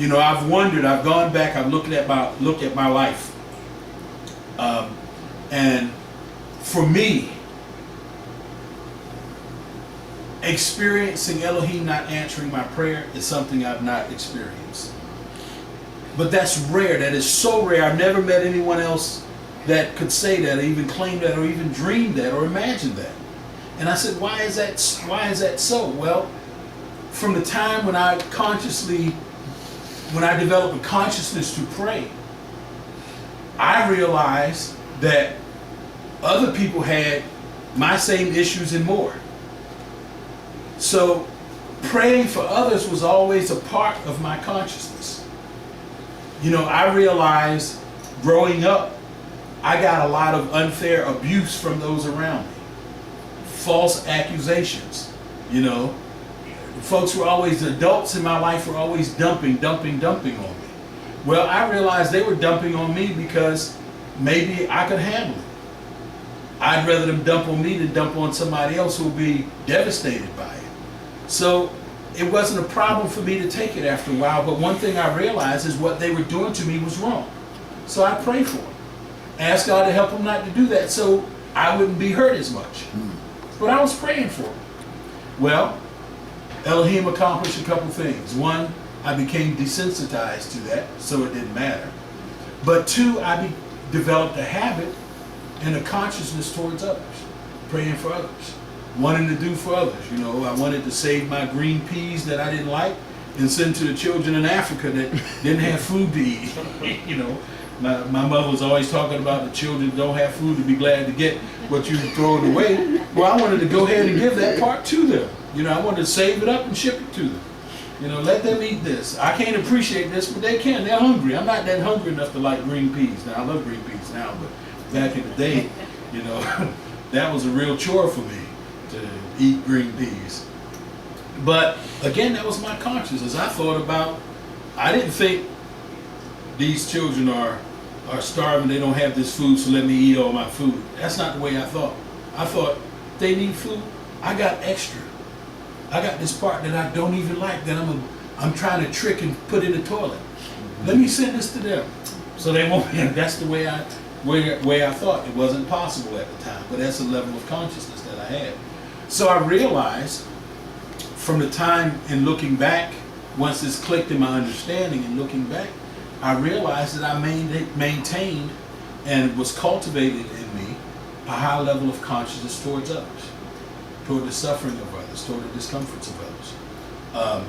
You know, I've wondered, I've gone back, I've looked at my life. And for me, experiencing Elohim not answering my prayer is something I've not experienced. But that's rare. That is so rare. I've never met anyone else that could say that, or even claim that, or even dream that, or imagine that. And I said, why is that so? Well, from the time when I developed a consciousness to pray, I realized that other people had my same issues and more. So praying for others was always a part of my consciousness. You know, I realized growing up, I got a lot of unfair abuse from those around me. False accusations, you know. Folks were always, adults in my life were always dumping on me. Well, I realized they were dumping on me because maybe I could handle it. I'd rather them dump on me than dump on somebody else who will be devastated by it. So it wasn't a problem for me to take it after a while, but one thing I realized is what they were doing to me was wrong. So I prayed for them. Asked God to help them not to do that so I wouldn't be hurt as much. But I was praying for them. Well, Elohim accomplished a couple things. One, I became desensitized to that, so it didn't matter. But two, I developed a habit and a consciousness towards others, praying for others, wanting to do for others. You know, I wanted to save my green peas that I didn't like and send to the children in Africa that didn't have food to eat. You know, my mother was always talking about the children don't have food to be glad to get what you throw it away. Well, I wanted to go ahead and give that part to them. You know, I wanted to save it up and ship it to them. You know, let them eat this. I can't appreciate this, but they can. They're hungry. I'm not that hungry enough to like green peas. Now, I love green peas now, but back in the day, you know, that was a real chore for me to eat green peas. But again, that was my consciousness. I thought about, I didn't think these children are starving, they don't have this food, so let me eat all my food. That's not the way I thought. I thought, they need food, I got extra. I got this part that I don't even like that I'm trying to trick and put in the toilet. Let me send this to them so they won't. That's the way I thought. It wasn't possible at the time, but that's a level of consciousness that I had. So I realized from the time in looking back, once this clicked in my understanding and looking back, I realized that I maintained and was cultivated in me a high level of consciousness towards others, toward the suffering of others, toward the discomforts of others.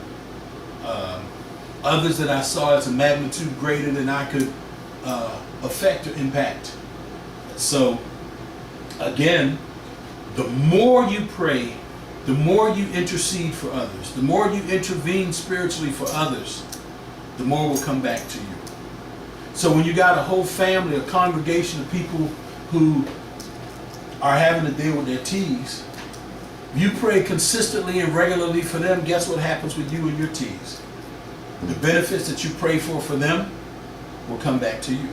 Others that I saw as a magnitude greater than I could affect or impact. So again, the more you pray, the more you intercede for others, the more you intervene spiritually for others, the more will come back to you. So when you got a whole family, a congregation of people who are having to deal with their T's, you pray consistently and regularly for them, guess what happens with you and your T's? The benefits that you pray for them will come back to you.